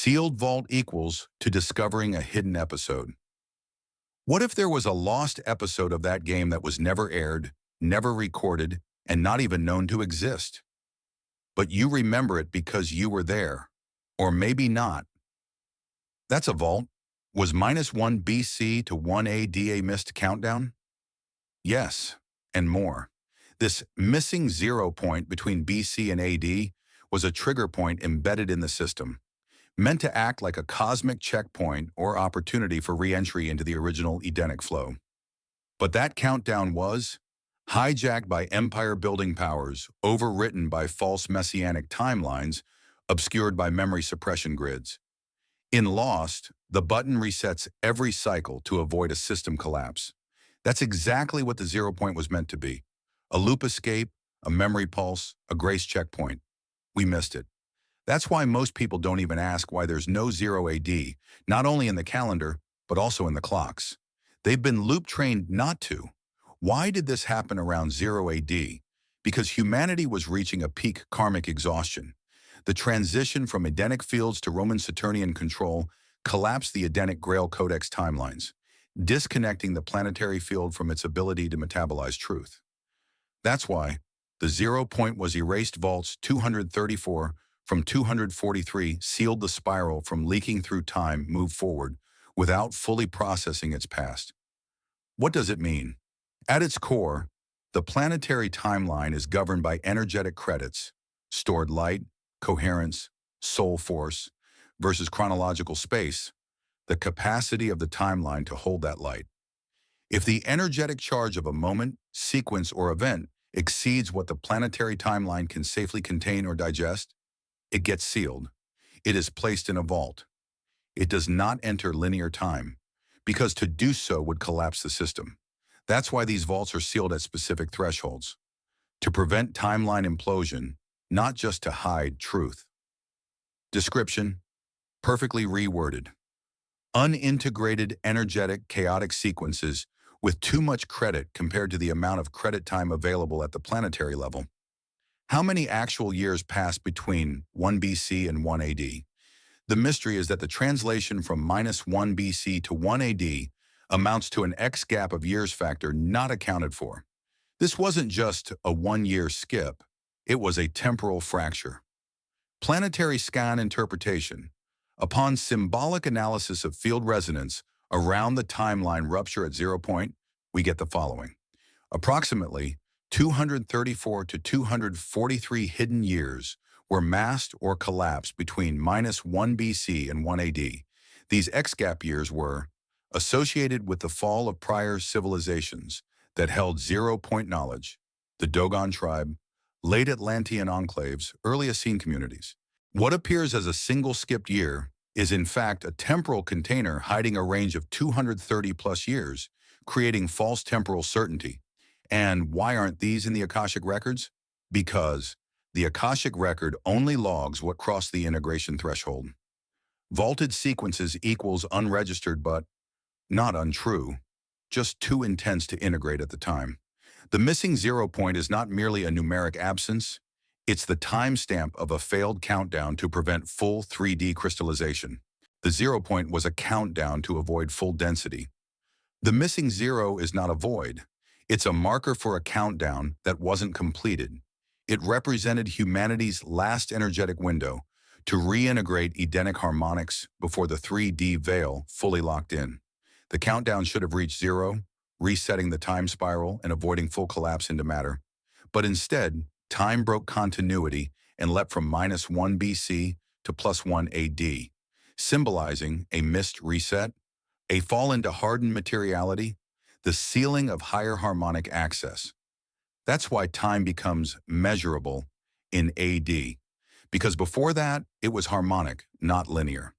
Sealed vault equals to discovering a hidden episode. What if there was a lost episode of that game that was never aired, never recorded, and not even known to exist? But you remember it because you were there. Or maybe not. That's a vault. Was -1 BC to 1 AD a missed countdown? Yes, and more. This missing 0 point between BC and AD was a trigger point embedded in the system, meant to act like a cosmic checkpoint or opportunity for re-entry into the original Edenic flow. But that countdown was hijacked by empire-building powers, overwritten by false messianic timelines, obscured by memory suppression grids. In Lost, the button resets every cycle to avoid a system collapse. That's exactly what the 0 point was meant to be. A loop escape, a memory pulse, a grace checkpoint. We missed it. That's why most people don't even ask why there's no 0 AD, not only in the calendar, but also in the clocks. They've been loop-trained not to. Why did this happen around 0 AD? Because humanity was reaching a peak karmic exhaustion. The transition from Edenic fields to Roman Saturnian control collapsed the Edenic Grail Codex timelines, disconnecting the planetary field from its ability to metabolize truth. That's why the 0 point was erased. Vaults 234 from 243 sealed the spiral from leaking through time move forward without fully processing its past. What does it mean? At its core, the planetary timeline is governed by energetic credits, stored light, coherence, soul force, versus chronological space, the capacity of the timeline to hold that light. If the energetic charge of a moment, sequence, or event exceeds what the planetary timeline can safely contain or digest, it gets sealed. It is placed in a vault. It does not enter linear time, because to do so would collapse the system. That's why these vaults are sealed at specific thresholds, to prevent timeline implosion, not just to hide truth. Description: perfectly reworded. Unintegrated, energetic, chaotic sequences with too much credit compared to the amount of credit time available at the planetary level. How many actual years passed between 1 BC and 1 AD? The mystery is that the translation from -1 BC to 1 AD amounts to an X gap of years factor not accounted for. This wasn't just a one-year skip, it was a temporal fracture. Planetary scan interpretation. Upon symbolic analysis of field resonance around the timeline rupture at 0 point, we get the following. Approximately 234 to 243 hidden years were masked or collapsed between -1 BC and 1 AD. These X-gap years were associated with the fall of prior civilizations that held 0 point knowledge, the Dogon tribe, late Atlantean enclaves, early Essene communities. What appears as a single skipped year is in fact a temporal container hiding a range of 230 plus years, creating false temporal certainty. And why aren't these in the Akashic records? Because the Akashic record only logs what crossed the integration threshold. Vaulted sequences equals unregistered but not untrue, just too intense to integrate at the time. The missing 0 point is not merely a numeric absence, it's the timestamp of a failed countdown to prevent full 3D crystallization. The 0 point was a countdown to avoid full density. The missing 0 is not a void. It's a marker for a countdown that wasn't completed. It represented humanity's last energetic window to reintegrate Edenic harmonics before the 3D veil fully locked in. The countdown should have reached 0, resetting the time spiral and avoiding full collapse into matter. But instead, time broke continuity and leapt from -1 BC to +1 AD, symbolizing a missed reset, a fall into hardened materiality, the sealing of higher harmonic access. That's why time becomes measurable in AD, because before that, it was harmonic, not linear.